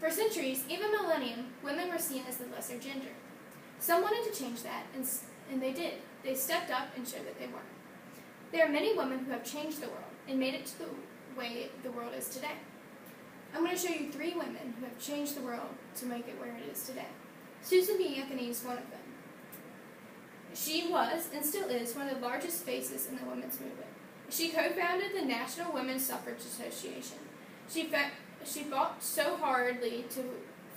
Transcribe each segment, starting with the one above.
For centuries, even millennium, women were seen as the lesser gender. Some wanted to change that, and they did. They stepped up and showed that they were. There are many women who have changed the world and made it to the way the world is today. I'm going to show you 3 women who have changed the world to make it where it is today. Susan B. Anthony is one of them. She was, and still is, one of the largest faces in the women's movement. She co-founded the National Women's Suffrage Association. She fought so hardly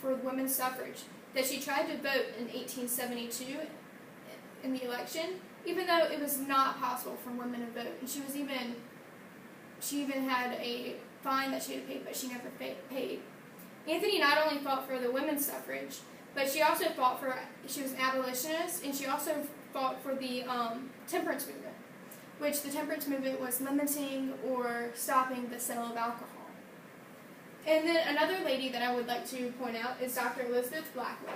for women's suffrage that she tried to vote in 1872 in the election, even though it was not possible for women to vote. And she even had a fine that she had to pay, but she never paid. Anthony not only fought for the women's suffrage, but she also fought for, she was an abolitionist, and she also fought for the temperance movement, which the temperance movement was limiting or stopping the sale of alcohol. And then another lady that I would like to point out is Dr. Elizabeth Blackwell.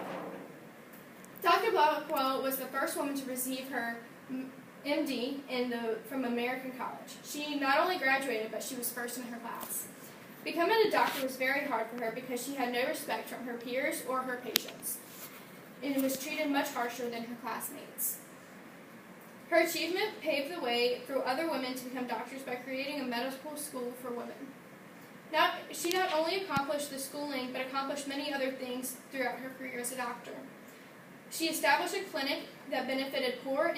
Dr. Blackwell was the first woman to receive her MD from American College. She not only graduated, but she was first in her class. Becoming a doctor was very hard for her because she had no respect from her peers or her patients, and was treated much harsher than her classmates. Her achievement paved the way for other women to become doctors by creating a medical school for women. Now, she not only accomplished the schooling, but accomplished many other things throughout her career as a doctor. She established a clinic that benefited poor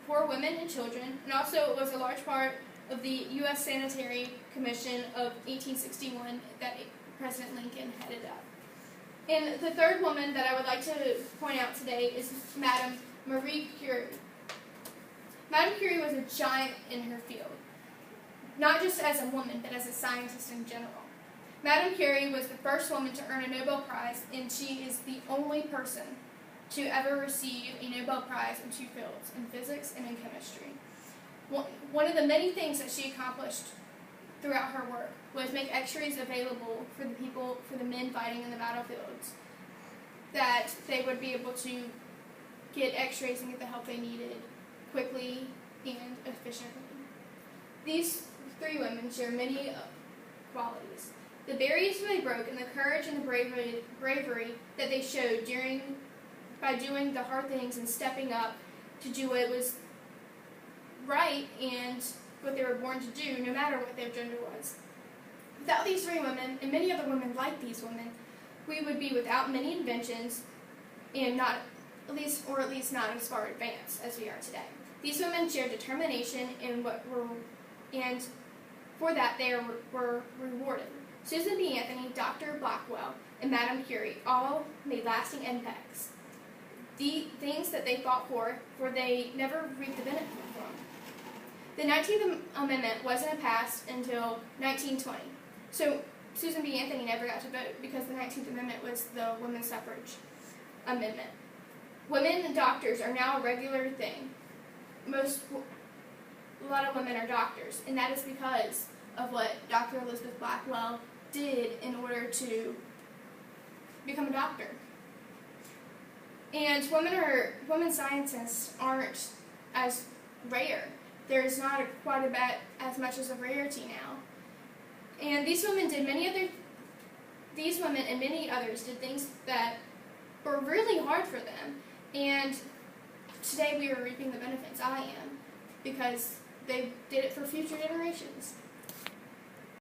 women and children, and also was a large part of the U.S. Sanitary Commission of 1861 that President Lincoln headed up. And the third woman that I would like to point out today is Madame Marie Curie. Madame Curie was a giant in her field, not just as a woman, but as a scientist in general. Madame Curie was the first woman to earn a Nobel Prize, and she is the only person to ever receive a Nobel Prize in 2 fields, in physics and in chemistry. One of the many things that she accomplished throughout her work was make x-rays available for the men fighting in the battlefields, that they would be able to get x-rays and get the help they needed quickly and efficiently. These 3 women share many qualities. The barriers they broke and the courage and the bravery that they showed by doing the hard things and stepping up to do what was right and what they were born to do, no matter what their gender was. Without these 3 women, and many other women like these women, we would be without many inventions, and not as far advanced as we are today. These women shared determination and for that they were rewarded. Susan B. Anthony, Dr. Blackwell, and Madame Curie all made lasting impacts. The things that they fought for they never reaped the benefit from. The 19th Amendment wasn't passed until 1920. So Susan B. Anthony never got to vote because the 19th Amendment was the women's suffrage amendment. Women doctors are now a regular thing. A lot of women are doctors, and that is because of what Dr. Elizabeth Blackwell did in order to become a doctor. And women scientists aren't as rare. There's not quite a bit as much as a rarity now. And these women and many others did things that were really hard for them. And today we are reaping the benefits. I am, because they did it for future generations.